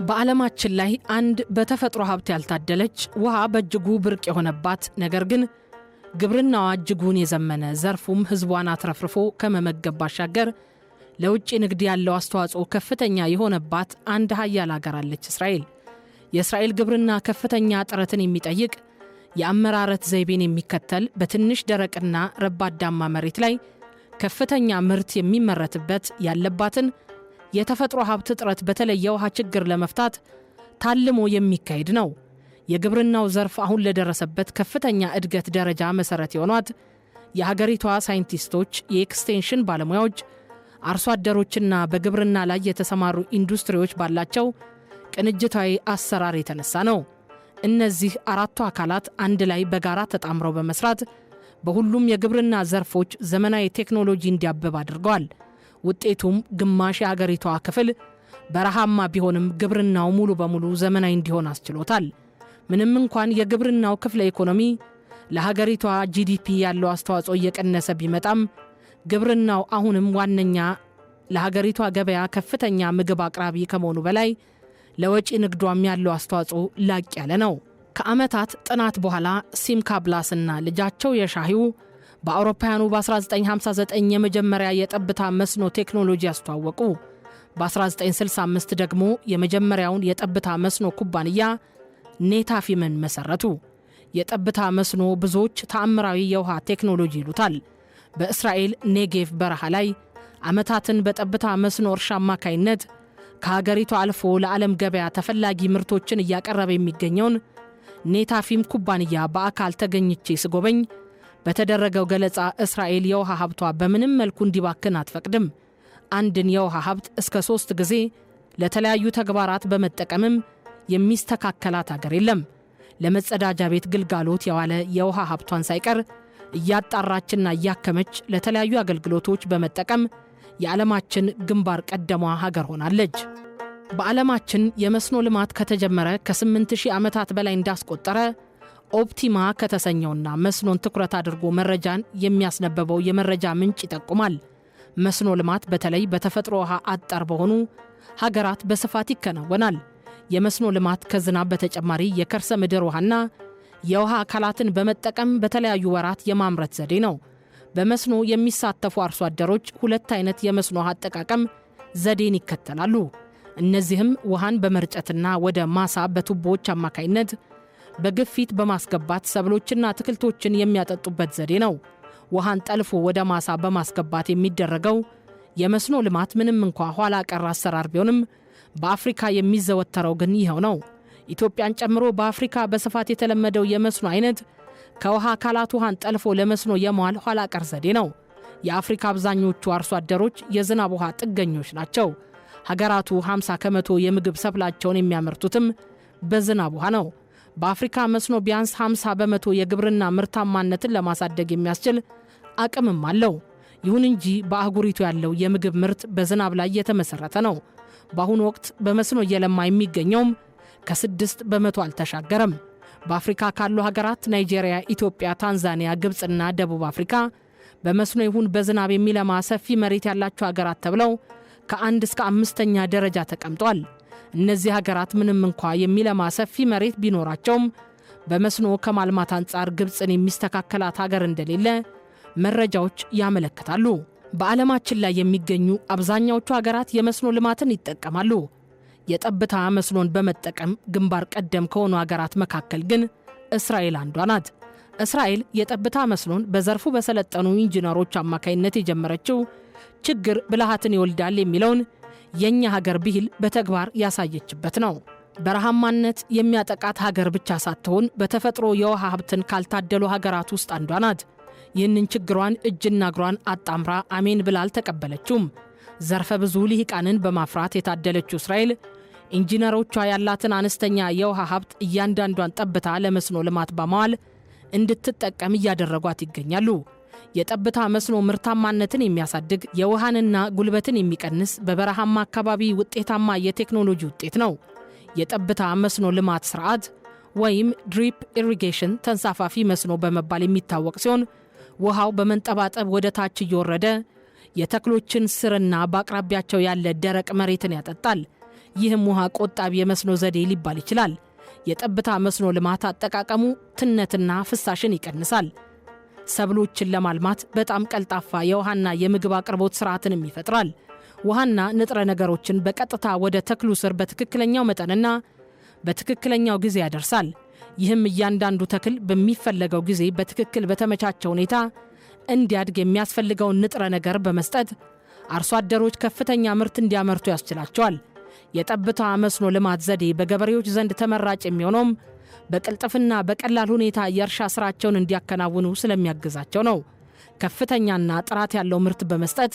በዓለማችን ላይ አንድ በተፈጥሮ ሀብት ያልታደለች ውሃ በእጅጉ ብርቅ የሆነባት ነገር ግን ግብርናዋ እጅጉን የዘመነ ዘርፉም ህዝቧን አትረፍርፎ ከመመገብ ባሻገር ለውጭ ንግድ ያለው አስተዋጽኦ ከፍተኛ የሆነባት አንድ ሀያል ሀገር አለች እስራኤል። የእስራኤል ግብርና ከፍተኛ ጥረትን የሚጠይቅ የአመራረት ዘይቤን የሚከተል በትንሽ ደረቅና ረባዳማ መሬት ላይ ከፍተኛ ምርት የሚመረትበት ያለባትን የተፈጥሮ ሀብት እጥረት በተለየ ውሃ ችግር ለመፍታት ታልሞ የሚካሄድ ነው። የግብርናው ዘርፍ አሁን ለደረሰበት ከፍተኛ እድገት ደረጃ መሰረት የሆኗት የሀገሪቷ ሳይንቲስቶች፣ የኤክስቴንሽን ባለሙያዎች፣ አርሶ አደሮችና በግብርና ላይ የተሰማሩ ኢንዱስትሪዎች ባላቸው ቅንጅታዊ አሰራር የተነሳ ነው። እነዚህ አራቱ አካላት አንድ ላይ በጋራ ተጣምረው በመስራት በሁሉም የግብርና ዘርፎች ዘመናዊ ቴክኖሎጂ እንዲያብብ አድርገዋል። ውጤቱም ግማሽ የሀገሪቷ ክፍል በረሃማ ቢሆንም ግብርናው ሙሉ በሙሉ ዘመናዊ እንዲሆን አስችሎታል። ምንም እንኳን የግብርናው ክፍለ ኢኮኖሚ ለሀገሪቷ ጂዲፒ ያለው አስተዋጽኦ እየቀነሰ ቢመጣም ግብርናው አሁንም ዋነኛ ለሀገሪቷ ገበያ ከፍተኛ ምግብ አቅራቢ ከመሆኑ በላይ ለወጪ ንግዷም ያለው አስተዋጽኦ ላቅ ያለ ነው። ከዓመታት ጥናት በኋላ ሲምካ ብላስና ልጃቸው የሻሂው በአውሮፓውያኑ በ1959 የመጀመሪያ የጠብታ መስኖ ቴክኖሎጂ አስተዋወቁ። በ1965 ደግሞ የመጀመሪያውን የጠብታ መስኖ ኩባንያ ኔታፊምን መሰረቱ። የጠብታ መስኖ ብዙዎች ተአምራዊ የውሃ ቴክኖሎጂ ይሉታል። በእስራኤል ኔጌቭ በረሃ ላይ ዓመታትን በጠብታ መስኖ እርሻ አማካይነት ከሀገሪቱ አልፎ ለዓለም ገበያ ተፈላጊ ምርቶችን እያቀረበ የሚገኘውን ኔታፊም ኩባንያ በአካል ተገኝቼ ስጎበኝ በተደረገው ገለጻ እስራኤል የውሃ ሀብቷ በምንም መልኩ እንዲባክን አትፈቅድም። አንድን የውሃ ሀብት እስከ 3 ጊዜ ለተለያዩ ተግባራት በመጠቀምም የሚስተካከላት ሀገር የለም። ለመጸዳጃ ቤት ግልጋሎት የዋለ የውሃ ሀብቷን ሳይቀር እያጣራችና እያከመች ለተለያዩ አገልግሎቶች በመጠቀም የዓለማችን ግንባር ቀደሟ ሀገር ሆናለች። በዓለማችን የመስኖ ልማት ከተጀመረ ከ8000 ዓመታት በላይ እንዳስቆጠረ ኦፕቲማ ከተሰኘውና መስኖን ትኩረት አድርጎ መረጃን የሚያስነበበው የመረጃ ምንጭ ይጠቁማል። መስኖ ልማት በተለይ በተፈጥሮ ውሃ አጠር በሆኑ ሀገራት በስፋት ይከናወናል። የመስኖ ልማት ከዝናብ በተጨማሪ የከርሰ ምድር ውሃና የውሃ አካላትን በመጠቀም በተለያዩ ወራት የማምረት ዘዴ ነው። በመስኖ የሚሳተፉ አርሶ አደሮች 2 አይነት የመስኖ ውሃ አጠቃቀም ዘዴን ይከተላሉ። እነዚህም ውሃን በመርጨትና ወደ ማሳ በቱቦዎች አማካይነት በግፊት በማስገባት ሰብሎችና አትክልቶችን የሚያጠጡበት ዘዴ ነው። ውሃን ጠልፎ ወደ ማሳ በማስገባት የሚደረገው የመስኖ ልማት ምንም እንኳ ኋላ ቀር አሰራር ቢሆንም በአፍሪካ የሚዘወተረው ግን ይኸው ነው። ኢትዮጵያን ጨምሮ በአፍሪካ በስፋት የተለመደው የመስኖ አይነት ከውሃ አካላት ውሃን ጠልፎ ለመስኖ የመዋል ኋላ ቀር ዘዴ ነው። የአፍሪካ አብዛኞቹ አርሶ አደሮች የዝናብ ውሃ ጥገኞች ናቸው። ሀገራቱ 50 ከመቶ የምግብ ሰብላቸውን የሚያመርቱትም በዝናብ ውሃ ነው። በአፍሪካ መስኖ ቢያንስ 50 በመቶ የግብርና ምርታማነትን ለማሳደግ የሚያስችል አቅምም አለው። ይሁን እንጂ በአህጉሪቱ ያለው የምግብ ምርት በዝናብ ላይ የተመሰረተ ነው። በአሁኑ ወቅት በመስኖ እየለማ የሚገኘውም ከ6 በመቶ አልተሻገረም። በአፍሪካ ካሉ ሀገራት ናይጄሪያ፣ ኢትዮጵያ፣ ታንዛኒያ፣ ግብፅና ደቡብ አፍሪካ በመስኖ ይሁን በዝናብ የሚለማ ሰፊ መሬት ያላቸው ሀገራት ተብለው ከ1 እስከ 5ኛ ደረጃ ተቀምጧል። እነዚህ ሀገራት ምንም እንኳ የሚለማ ሰፊ መሬት ቢኖራቸውም በመስኖ ከማልማት አንጻር ግብፅን የሚስተካከላት ሀገር እንደሌለ መረጃዎች ያመለክታሉ። በዓለማችን ላይ የሚገኙ አብዛኛዎቹ ሀገራት የመስኖ ልማትን ይጠቀማሉ። የጠብታ መስኖን በመጠቀም ግንባር ቀደም ከሆኑ ሀገራት መካከል ግን እስራኤል አንዷ ናት። እስራኤል የጠብታ መስኖን በዘርፉ በሰለጠኑ ኢንጂነሮች አማካይነት የጀመረችው ችግር ብልሃትን ይወልዳል የሚለውን የኛ ሀገር ብሂል በተግባር ያሳየችበት ነው። በረሃማነት የሚያጠቃት ሀገር ብቻ ሳትሆን በተፈጥሮ የውሃ ሀብትን ካልታደሉ ሀገራት ውስጥ አንዷ ናት። ይህንን ችግሯን እጅና እግሯን አጣምራ አሜን ብላ አልተቀበለችውም። ዘርፈ ብዙ ልሂቃንን በማፍራት የታደለችው እስራኤል ኢንጂነሮቿ ያላትን አነስተኛ የውሃ ሀብት እያንዳንዷን ጠብታ ለመስኖ ልማት በማዋል እንድትጠቀም እያደረጓት ይገኛሉ። የጠብታ መስኖ ምርታማነትን የሚያሳድግ የውሃንና ጉልበትን የሚቀንስ በበረሃማ አካባቢ ውጤታማ የቴክኖሎጂ ውጤት ነው። የጠብታ መስኖ ልማት ስርዓት ወይም ድሪፕ ኢሪጌሽን ተንሳፋፊ መስኖ በመባል የሚታወቅ ሲሆን ውሃው በመንጠባጠብ ወደ ታች እየወረደ የተክሎችን ስርና በአቅራቢያቸው ያለ ደረቅ መሬትን ያጠጣል። ይህም ውሃ ቆጣቢ የመስኖ ዘዴ ሊባል ይችላል። የጠብታ መስኖ ልማት አጠቃቀሙ ትነትና ፍሳሽን ይቀንሳል። ሰብሎችን ለማልማት በጣም ቀልጣፋ የውሃና የምግብ አቅርቦት ስርዓትንም ይፈጥራል። ውሃና ንጥረ ነገሮችን በቀጥታ ወደ ተክሉ ስር በትክክለኛው መጠንና በትክክለኛው ጊዜ ያደርሳል። ይህም እያንዳንዱ ተክል በሚፈለገው ጊዜ በትክክል በተመቻቸ ሁኔታ እንዲያድግ የሚያስፈልገውን ንጥረ ነገር በመስጠት አርሶ አደሮች ከፍተኛ ምርት እንዲያመርቱ ያስችላቸዋል። የጠብታ መስኖ ልማት ዘዴ በገበሬዎች ዘንድ ተመራጭ የሚሆነውም በቅልጥፍና በቀላል ሁኔታ የእርሻ ስራቸውን እንዲያከናውኑ ስለሚያግዛቸው ነው። ከፍተኛና ጥራት ያለው ምርት በመስጠት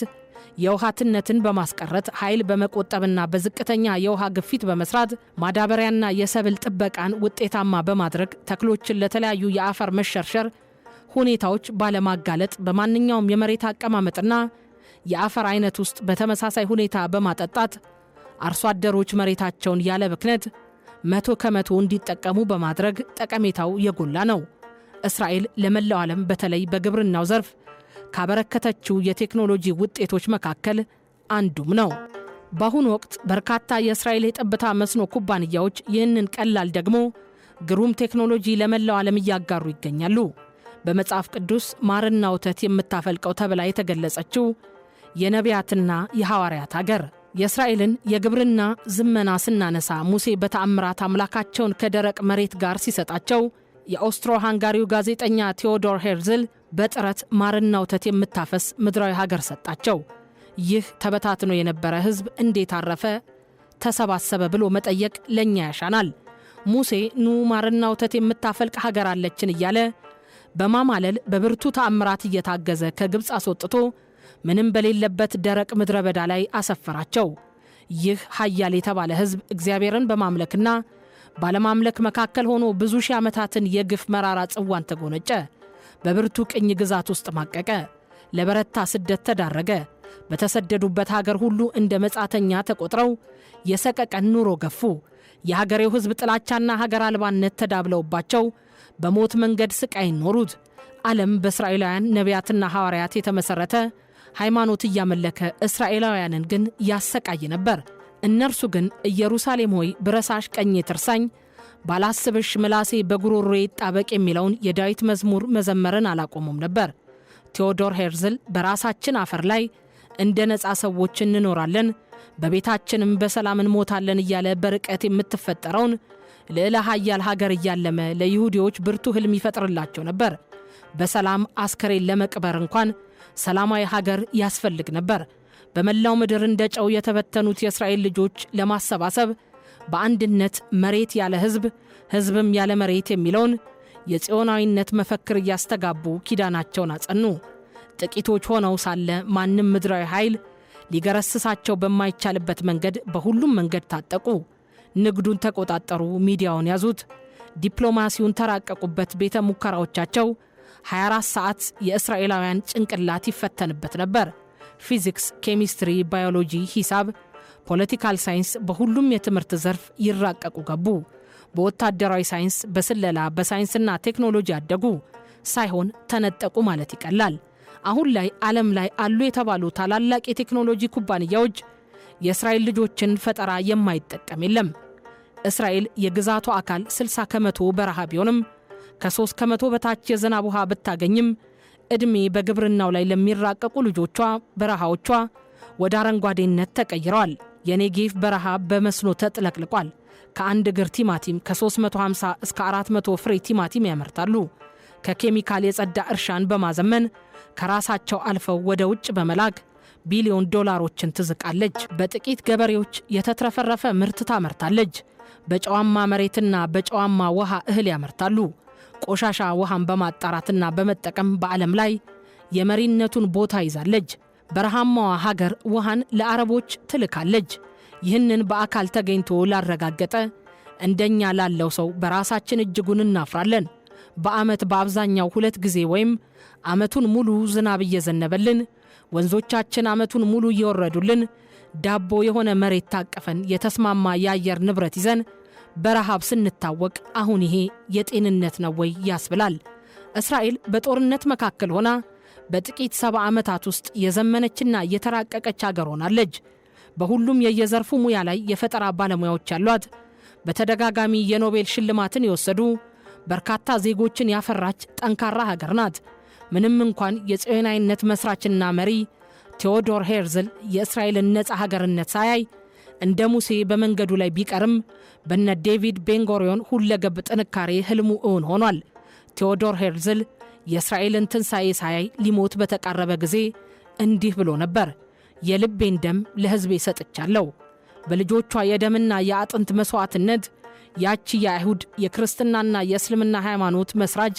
የውሃ ትነትን በማስቀረት ኃይል በመቆጠብና በዝቅተኛ የውሃ ግፊት በመስራት ማዳበሪያና የሰብል ጥበቃን ውጤታማ በማድረግ ተክሎችን ለተለያዩ የአፈር መሸርሸር ሁኔታዎች ባለማጋለጥ በማንኛውም የመሬት አቀማመጥና የአፈር አይነት ውስጥ በተመሳሳይ ሁኔታ በማጠጣት አርሶ አደሮች መሬታቸውን ያለ ብክነት 100% እንዲጠቀሙ በማድረግ ጠቀሜታው የጎላ ነው። እስራኤል ለመላው ዓለም በተለይ በግብርናው ዘርፍ ካበረከተችው የቴክኖሎጂ ውጤቶች መካከል አንዱም ነው። በአሁኑ ወቅት በርካታ የእስራኤል የጠብታ መስኖ ኩባንያዎች ይህንን ቀላል ደግሞ ግሩም ቴክኖሎጂ ለመላው ዓለም እያጋሩ ይገኛሉ። በመጽሐፍ ቅዱስ ማርና ወተት የምታፈልቀው ተብላ የተገለጸችው የነቢያትና የሐዋርያት አገር የእስራኤልን የግብርና ዝመና ስናነሳ ሙሴ በተአምራት አምላካቸውን ከደረቅ መሬት ጋር ሲሰጣቸው የኦስትሮ ሃንጋሪው ጋዜጠኛ ቴዎዶር ሄርዝል በጥረት ማርና ወተት የምታፈስ ምድራዊ ሀገር ሰጣቸው። ይህ ተበታትኖ የነበረ ሕዝብ እንዴት አረፈ ተሰባሰበ ብሎ መጠየቅ ለኛ ያሻናል። ሙሴ ኑ ማርና ወተት የምታፈልቅ ሀገር አለችን እያለ በማማለል በብርቱ ተአምራት እየታገዘ ከግብፅ አስወጥቶ ምንም በሌለበት ደረቅ ምድረ በዳ ላይ አሰፈራቸው። ይህ ኃያል የተባለ ሕዝብ እግዚአብሔርን በማምለክና ባለማምለክ መካከል ሆኖ ብዙ ሺህ ዓመታትን የግፍ መራራ ጽዋን ተጎነጨ። በብርቱ ቅኝ ግዛት ውስጥ ማቀቀ። ለበረታ ስደት ተዳረገ። በተሰደዱበት ሀገር ሁሉ እንደ መጻተኛ ተቆጥረው የሰቀቀን ኑሮ ገፉ። የሀገሬው ሕዝብ ጥላቻና ሀገር አልባነት ተዳብለውባቸው በሞት መንገድ ስቃይን ኖሩት። ዓለም በእስራኤላውያን ነቢያትና ሐዋርያት የተመሠረተ ሃይማኖት እያመለከ እስራኤላውያንን ግን ያሰቃይ ነበር። እነርሱ ግን ኢየሩሳሌም ሆይ ብረሳሽ ቀኜ ትርሳኝ፣ ባላስብሽ ምላሴ በጉሮሮዬ ይጣበቅ የሚለውን የዳዊት መዝሙር መዘመርን አላቆሙም ነበር። ቴዎዶር ሄርዝል በራሳችን አፈር ላይ እንደ ነፃ ሰዎች እንኖራለን፣ በቤታችንም በሰላም እንሞታለን እያለ በርቀት የምትፈጠረውን ልዕለ ኃያል ሀገር እያለመ ለይሁዲዎች ብርቱ ሕልም ይፈጥርላቸው ነበር። በሰላም አስከሬን ለመቅበር እንኳን ሰላማዊ ሀገር ያስፈልግ ነበር። በመላው ምድር እንደ ጨው የተበተኑት የእስራኤል ልጆች ለማሰባሰብ በአንድነት መሬት ያለ ሕዝብ ሕዝብም ያለ መሬት የሚለውን የጽዮናዊነት መፈክር እያስተጋቡ ኪዳናቸውን አጸኑ። ጥቂቶች ሆነው ሳለ ማንም ምድራዊ ኃይል ሊገረስሳቸው በማይቻልበት መንገድ በሁሉም መንገድ ታጠቁ። ንግዱን ተቆጣጠሩ፣ ሚዲያውን ያዙት፣ ዲፕሎማሲውን ተራቀቁበት። ቤተ ሙከራዎቻቸው 24 ሰዓት የእስራኤላውያን ጭንቅላት ይፈተንበት ነበር። ፊዚክስ፣ ኬሚስትሪ፣ ባዮሎጂ፣ ሂሳብ፣ ፖለቲካል ሳይንስ በሁሉም የትምህርት ዘርፍ ይራቀቁ ገቡ። በወታደራዊ ሳይንስ፣ በስለላ፣ በሳይንስና ቴክኖሎጂ አደጉ። ሳይሆን ተነጠቁ ማለት ይቀላል። አሁን ላይ ዓለም ላይ አሉ የተባሉ ታላላቅ የቴክኖሎጂ ኩባንያዎች የእስራኤል ልጆችን ፈጠራ የማይጠቀም የለም። እስራኤል የግዛቷ አካል 60% በረሃ ቢሆንም ከ3% በታች የዝናብ ውሃ ብታገኝም ዕድሜ በግብርናው ላይ ለሚራቀቁ ልጆቿ በረሃዎቿ ወደ አረንጓዴነት ተቀይረዋል። የኔጌቭ በረሃ በመስኖ ተጥለቅልቋል። ከአንድ እግር ቲማቲም ከ350 እስከ 400 ፍሬ ቲማቲም ያመርታሉ። ከኬሚካል የጸዳ እርሻን በማዘመን ከራሳቸው አልፈው ወደ ውጭ በመላክ ቢሊዮን ዶላሮችን ትዝቃለች። በጥቂት ገበሬዎች የተትረፈረፈ ምርት ታመርታለች። በጨዋማ መሬትና በጨዋማ ውሃ እህል ያመርታሉ። ቆሻሻ ውሃን በማጣራትና በመጠቀም በዓለም ላይ የመሪነቱን ቦታ ይዛለች። በረሃማዋ ሀገር ውሃን ለአረቦች ትልካለች። ይህንን በአካል ተገኝቶ ላረጋገጠ እንደኛ ላለው ሰው በራሳችን እጅጉን እናፍራለን። በዓመት በአብዛኛው 2 ጊዜ ወይም ዓመቱን ሙሉ ዝናብ እየዘነበልን ወንዞቻችን ዓመቱን ሙሉ እየወረዱልን ዳቦ የሆነ መሬት ታቀፈን የተስማማ የአየር ንብረት ይዘን በረሃብ ስንታወቅ አሁን ይሄ የጤንነት ነው ወይ ያስብላል። እስራኤል በጦርነት መካከል ሆና በጥቂት 70 ዓመታት ውስጥ የዘመነችና የተራቀቀች ሀገር ሆናለች። በሁሉም የየዘርፉ ሙያ ላይ የፈጠራ ባለሙያዎች ያሏት፣ በተደጋጋሚ የኖቤል ሽልማትን የወሰዱ በርካታ ዜጎችን ያፈራች ጠንካራ ሀገር ናት። ምንም እንኳን የጽዮናዊነት መስራችና መሪ ቴዎዶር ሄርዝል የእስራኤልን ነፃ ሀገርነት ሳያይ እንደ ሙሴ በመንገዱ ላይ ቢቀርም በነ ዴቪድ ቤንጎሪዮን ሁለገብ ጥንካሬ ህልሙ እውን ሆኗል። ቴዎዶር ሄርዝል የእስራኤልን ትንሣኤ ሳያይ ሊሞት በተቃረበ ጊዜ እንዲህ ብሎ ነበር። የልቤን ደም ለሕዝቤ ሰጥቻለሁ። በልጆቿ የደምና የአጥንት መሥዋዕትነት ያቺ የአይሁድ የክርስትናና የእስልምና ሃይማኖት መስራጅ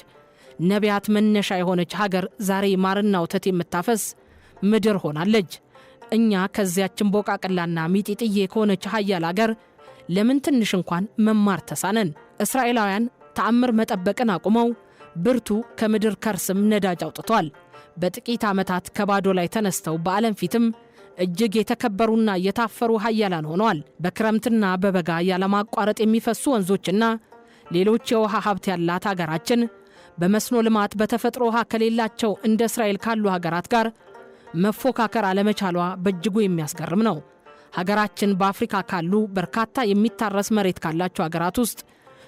ነቢያት መነሻ የሆነች ሀገር ዛሬ ማርና ወተት የምታፈስ ምድር ሆናለች። እኛ ከዚያችን ቦቃቅላና ሚጢጥዬ ከሆነች ሀያል ሀገር ለምን ትንሽ እንኳን መማር ተሳነን? እስራኤላውያን ተአምር መጠበቅን አቁመው ብርቱ ከምድር ከርስም ነዳጅ አውጥቷል። በጥቂት ዓመታት ከባዶ ላይ ተነስተው በዓለም ፊትም እጅግ የተከበሩና የታፈሩ ሀያላን ሆነዋል። በክረምትና በበጋ ያለማቋረጥ የሚፈሱ ወንዞችና ሌሎች የውሃ ሀብት ያላት ሀገራችን በመስኖ ልማት በተፈጥሮ ውሃ ከሌላቸው እንደ እስራኤል ካሉ ሀገራት ጋር መፎካከር አለመቻሏ በእጅጉ የሚያስገርም ነው። ሀገራችን በአፍሪካ ካሉ በርካታ የሚታረስ መሬት ካላቸው ሀገራት ውስጥ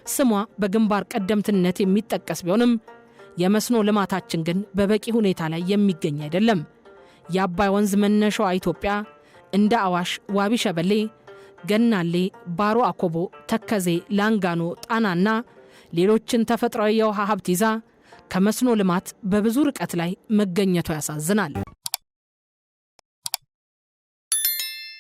ስሟ በግንባር ቀደምትነት የሚጠቀስ ቢሆንም የመስኖ ልማታችን ግን በበቂ ሁኔታ ላይ የሚገኝ አይደለም። የአባይ ወንዝ መነሻዋ ኢትዮጵያ እንደ አዋሽ፣ ዋቢ ሸበሌ፣ ገናሌ፣ ባሮ አኮቦ፣ ተከዜ፣ ላንጋኖ፣ ጣናና ሌሎችን ተፈጥሯዊ የውሃ ሀብት ይዛ ከመስኖ ልማት በብዙ ርቀት ላይ መገኘቷ ያሳዝናል።